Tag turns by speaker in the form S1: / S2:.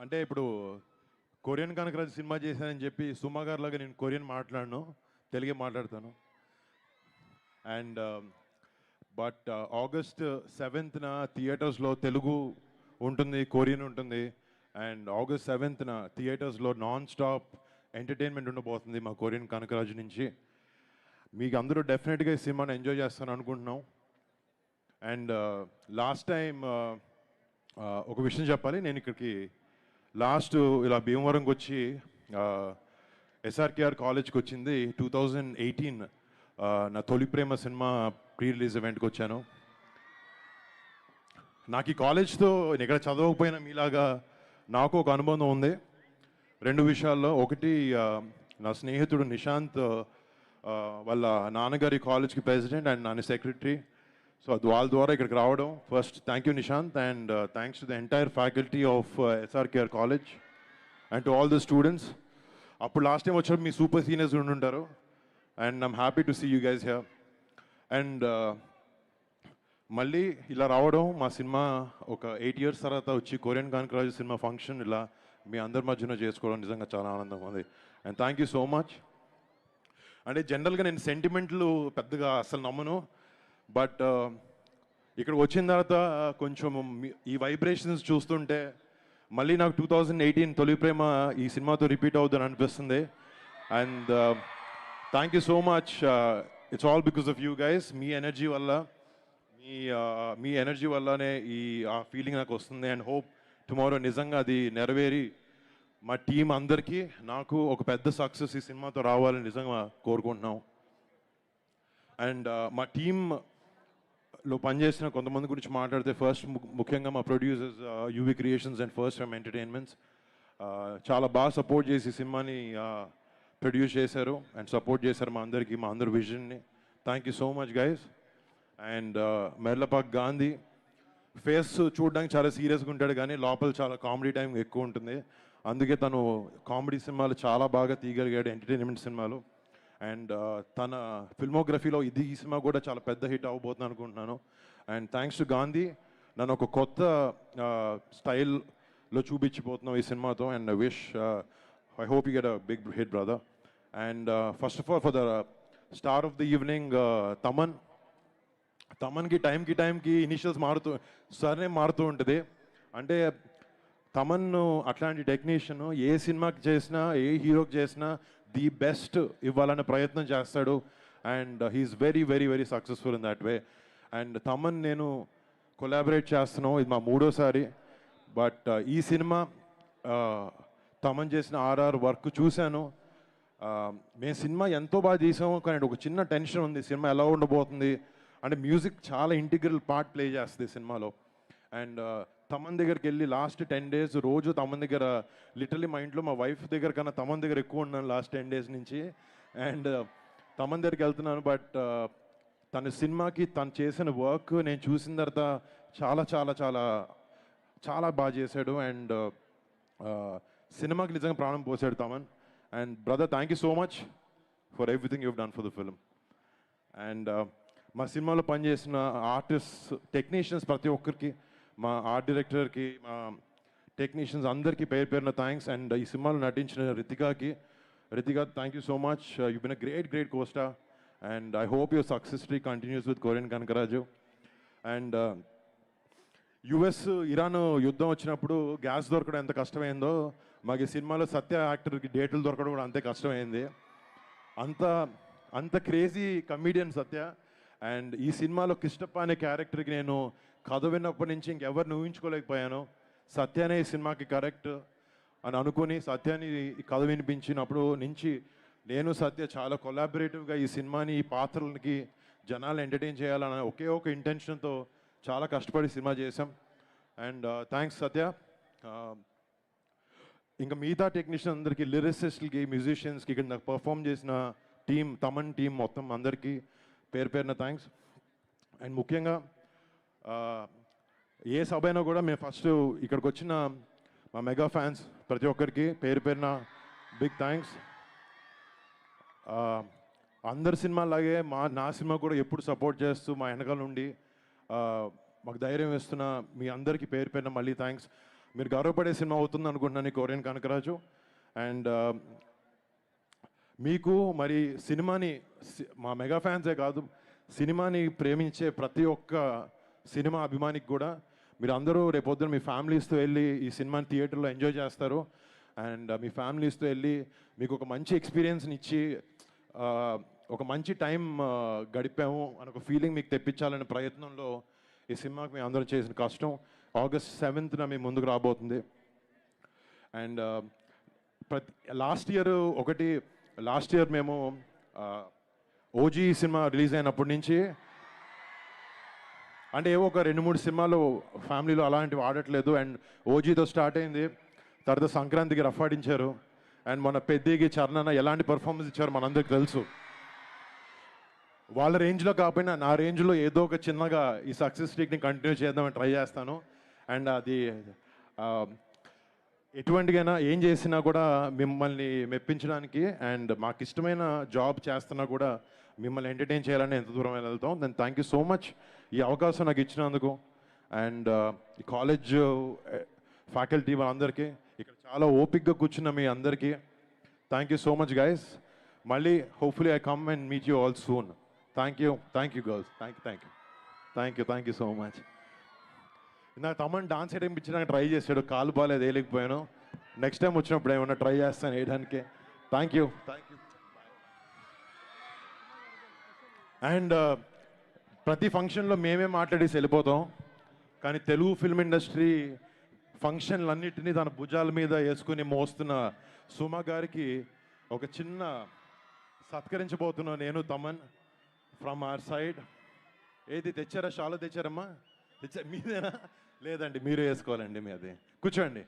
S1: అంటే ఇప్పుడు Korean Kanakaraju cinema చేశానని చెప్పి సుమా గారి లాగా నేను కొరియన్ మాట్లాడను, తెలుగే మాట్లాడతాను. అండ్ బట్ ఆగస్ట్ 7th థియేటర్స్లో తెలుగు ఉంటుంది, కొరియన్ ఉంటుంది. అండ్ ఆగస్ట్ 7th థియేటర్స్లో నాన్ స్టాప్ ఎంటర్టైన్మెంట్ ఉండబోతుంది మా కొరియన్ కనకరాజు నుంచి. మీకు అందరూ డెఫినెట్గా ఈ సినిమాని ఎంజాయ్ చేస్తాను అనుకుంటున్నాం. అండ్ లాస్ట్ టైం ఒక విషయం చెప్పాలి. నేను ఇక్కడికి లాస్ట్ ఇలా భీమవరంకి వచ్చి ఎస్ఆర్కేఆర్ కాలేజ్కి వచ్చింది 2018 నా తొలి ప్రేమ సినిమా ప్రీ రిలీజ్ ఈవెంట్కి వచ్చాను. నాకు ఈ కాలేజ్తో ఇక్కడ చదవకపోయినా మీలాగా నాకు ఒక అనుబంధం ఉంది రెండు విషయాల్లో. ఒకటి, నా స్నేహితుడు నిశాంత్ వాళ్ళ నాన్నగారి కాలేజ్కి ప్రెసిడెంట్ అండ్ నాన్న సెక్రటరీ. సో వాళ్ళ ద్వారా ఇక్కడికి రావడం, first thank you Nishant, and thanks to the entire faculty of SRKR college and to all the students. అప్పుడు లాస్ట్ టైం వచ్చినప్పుడు మీ సూపర్ సీనియర్స్ ఉండుంటారు, and I'm happy to see you guys here. And మళ్ళీ ఇలా రావడం, మా సినిమా ఒక 8 years తర్వాత వచ్చి కొరియన్ కనకరాజు సినిమా ఫంక్షన్ ఇలా మీ అందరి మధ్యన చేసుకోవడం నిజంగా చాలా ఆనందంగా ఉంది. And thank you so much. అంటే జనరల్గా నేను సెంటిమెంట్లు పెద్దగా అసలు నమ్మను, బట్ ఇక్కడికి వచ్చిన తర్వాత కొంచెం ఈ వైబ్రేషన్స్ చూస్తుంటే మళ్ళీ నాకు 2018 తొలి ప్రేమ ఈ సినిమాతో రిపీట్ అవుతుందని అనిపిస్తుంది. And thank you so much. It's all because of you guys. Me energy వల్ల, మీ ఎనర్జీ వల్లనే ఆ ఫీలింగ్ నాకు వస్తుంది. అండ్ హోప్ టుమారో నిజంగా అది నెరవేరి మా టీం అందరికీ నాకు ఒక పెద్ద సక్సెస్ ఈ సినిమాతో రావాలని నిజంగా కోరుకుంటున్నాం. అండ్ మా టీంలో పనిచేసిన కొంతమంది గురించి మాట్లాడితే, ఫస్ట్ ముఖ్యంగా మా producers UV creations and first frame entertainments చాలా బాగా సపోర్ట్ చేసి సినిమాని ప్రొడ్యూస్ చేశారు అండ్ సపోర్ట్ చేశారు మా అందరికీ, మా అందరి విజన్ని. Thank you so much guys. And Merlapaka Gandhi face చూడడానికి చాలా సీరియస్గా ఉంటాడు, కానీ లోపల చాలా కామెడీ టైం ఎక్కువ ఉంటుంది. అందుకే తను కామెడీ సినిమాలు చాలా బాగా తీయగలిగాడు, ఎంటర్టైన్మెంట్ సినిమాలు. అండ్ తన ఫిల్మోగ్రఫీలో ఈ సినిమా కూడా చాలా పెద్ద హిట్ అవ్వబోతుంది అనుకుంటున్నాను. అండ్ థ్యాంక్స్ టు గాంధీ, నన్ను ఒక కొత్త స్టైల్లో చూపించిపోతున్నాం ఈ సినిమాతో. And I hope you get a big hit brother. And first of all for the star of the evening తమన్కి టైంకి ఇనిషియల్స్ సర్నేమ్ మారుతూ ఉంటుంది. అంటే తమన్ అట్లాంటి టెక్నీషియన్ ఏ సినిమాకి చేసినా, ఏ హీరోకి చేసినా ది బెస్ట్ ఇవ్వాలనే ప్రయత్నం చేస్తాడు. And he's very very very successful in that way. And Thaman నేను కొలాబరేట్ చేస్తున్నాం, ఇది మా 3వసారి. బట్ ఈ సినిమా తమన్ చేసిన ఆర్ఆర్ వర్క్ చూశాను. మేము సినిమా ఎంతో బాగా తీసాము, కానీ ఒక చిన్న టెన్షన్ ఉంది, సినిమా ఎలా ఉండబోతుంది అంటే. మ్యూజిక్ చాలా ఇంటిగ్రల్ పార్ట్ ప్లే చేస్తుంది సినిమాలో. అండ్ తమన్ దగ్గరికి వెళ్ళి లాస్ట్ 10 days రోజు తమన్ దగ్గర, లిటరలీ మా ఇంట్లో మా వైఫ్ దగ్గర కన్నా తమన్ దగ్గర ఎక్కువ ఉన్నాను లాస్ట్ 10 days నుంచి. అండ్ తమన్ దగ్గరికి వెళ్తున్నాను. బట్ తన సినిమాకి తను చేసిన వర్క్ నేను చూసిన తర్వాత చాలా చాలా చాలా చాలా బాగా చేశాడు. అండ్ సినిమాకి నిజంగా ప్రాణం పోసాడు Thaman. And brother, thank you so much for everything you done for the film. And మా సినిమాలో పనిచేసిన ఆర్టిస్ట్, టెక్నీషియన్స్ ప్రతి ఒక్కరికి, మా ఆర్ట్ డైరెక్టర్కి, మా టెక్నీషియన్స్ అందరికీ పేరు పేరున థ్యాంక్స్. అండ్ ఈ సినిమాలో నటించిన Ritika, thank you so much. You been a great costar. And I hope your success streak continues with కొరియన్ కనకరాజు. అండ్ యుఎస్ ఇరాన్ యుద్ధం వచ్చినప్పుడు గ్యాస్ దొరకడం ఎంత కష్టమైందో, మాకు ఈ సినిమాలో సత్య యాక్టర్కి డేట్లు దొరకడం కూడా అంతే కష్టమైంది. అంత క్రేజీ కమీడియన్ సత్య. అండ్ ఈ సినిమాలో కిష్టప్ప అనే క్యారెక్టర్కి నేను కథ విన్నప్పటి నుంచి ఇంకెవరిని ఊహించుకోలేకపోయాను. సత్యనే ఈ సినిమాకి కరెక్ట్ అని అనుకుని సత్యాన్ని ఈ కథ వినిపించినప్పుడు నుంచి నేను సత్య చాలా కొలాబరేటివ్గా ఈ సినిమాని, ఈ పాత్రలకి జనాలు ఎంటర్టైన్ చేయాలన్న ఒకే ఒక ఇంటెన్షన్తో చాలా కష్టపడి సినిమా చేశాం. అండ్ థ్యాంక్స్ సత్య. ఇంకా మిగతా టెక్నీషియన్ అందరికీ, లిరిసిస్ట్లకి, మ్యూజిషియన్స్కి, ఇక్కడ నాకు పర్ఫామ్ చేసిన టీం, తమన్ టీం మొత్తం అందరికీ పేరు పేరున థ్యాంక్స్. అండ్ ముఖ్యంగా ఏ సభ అయినా కూడా మేము ఫస్ట్ ఇక్కడికి వచ్చిన మా మెగా ఫ్యాన్స్ ప్రతి ఒక్కరికి పేరు పేరున బిగ్ థ్యాంక్స్. అందరి సినిమాలాగే నా సినిమా కూడా ఎప్పుడు సపోర్ట్ చేస్తూ మా వెనకాల నుండి మాకు ధైర్యం ఇస్తున్న మీ అందరికీ పేరు పేరున మళ్ళీ థ్యాంక్స్. మీరు గర్వపడే సినిమా అవుతుంది అనుకుంటున్నాను ఈ కొరియన్ కనకరాజు. అండ్ మీకు మరి సినిమాని మా మెగా ఫ్యాన్సే కాదు, సినిమాని ప్రేమించే ప్రతి ఒక్క సినిమా అభిమానికి కూడా మీరు అందరూ రేపొద్దున మీ ఫ్యామిలీస్తో వెళ్ళి ఈ సినిమాని థియేటర్లో ఎంజాయ్ చేస్తారు. అండ్ మీ ఫ్యామిలీస్తో వెళ్ళి మీకు ఒక మంచి ఎక్స్పీరియన్స్ని ఇచ్చి ఒక మంచి టైం గడిపాము అని ఒక ఫీలింగ్ మీకు తెప్పించాలనే ప్రయత్నంలో ఈ సినిమాకి మేము అందరం చేసిన కష్టం. August 7th మీ ముందుకు రాబోతుంది. అండ్ లాస్ట్ ఇయర్ మేము ఓజీ సినిమా రిలీజ్ అయినప్పటి నుంచి అంటే ఏవో ఒక 2-3 సినిమాలు ఫ్యామిలీలో అలాంటివి ఆడట్లేదు. అండ్ ఓజీతో స్టార్ట్ అయింది, తర్వాత సంక్రాంతికి రఫాడించారు, అండ్ మన పెద్దకి చరణ్ ఎలాంటి పర్ఫార్మెన్స్ ఇచ్చారు మనందరికి తెలుసు. వాళ్ళ రేంజ్లో కాకపోయినా నా రేంజ్లో ఏదో ఒక చిన్నగా ఈ సక్సెస్ స్ట్రీక్ని కంటిన్యూ చేద్దామని ట్రై చేస్తాను. అండ్ అది ఎటువంటికైనా ఏం చేసినా కూడా మిమ్మల్ని మెప్పించడానికి అండ్ మాకు ఇష్టమైన జాబ్ చేస్తున్నా కూడా మిమ్మల్ని ఎంటర్టైన్ చేయాలని ఎంత దూరం వెళ్తాం. Then thank you so much ఈ అవకాశం నాకు ఇచ్చినందుకు. అండ్ ఈ కాలేజ్ ఫ్యాకల్టీ వాళ్ళందరికీ, ఇక్కడ చాలా ఓపిక్గా కూర్చున్న మీ అందరికీ thank you so much guys. మళ్ళీ hopefully I come and meet you all soon. Thank you girls, thank you so much. నాకు తమన్ డాన్స్ వేయడం ఇచ్చినాక ట్రై చేశాడు, కాలు బాగాలేదు వేయలేకపోయాను. నెక్స్ట్ టైం వచ్చినప్పుడు ఏమన్నా ట్రై చేస్తాను వేయడానికి. Thank you. అండ్ ప్రతి ఫంక్షన్లో మేమే మాట్లాడేసి వెళ్ళిపోతాం, కానీ తెలుగు ఫిల్మ్ ఇండస్ట్రీ ఫంక్షన్లన్నిటినీ తన భుజాల మీద వేసుకుని మోస్తున్న సుమ గారికి ఒక చిన్న సత్కరించబోతున్నా నేను, తమన్, ఫ్రమ్ అవర్ సైడ్. ఏది తెచ్చారా? షాలో తెచ్చారమ్మా? మీదేనా? లేదండి, మీరు వేసుకోవాలండి. మీది కూర్చోండి.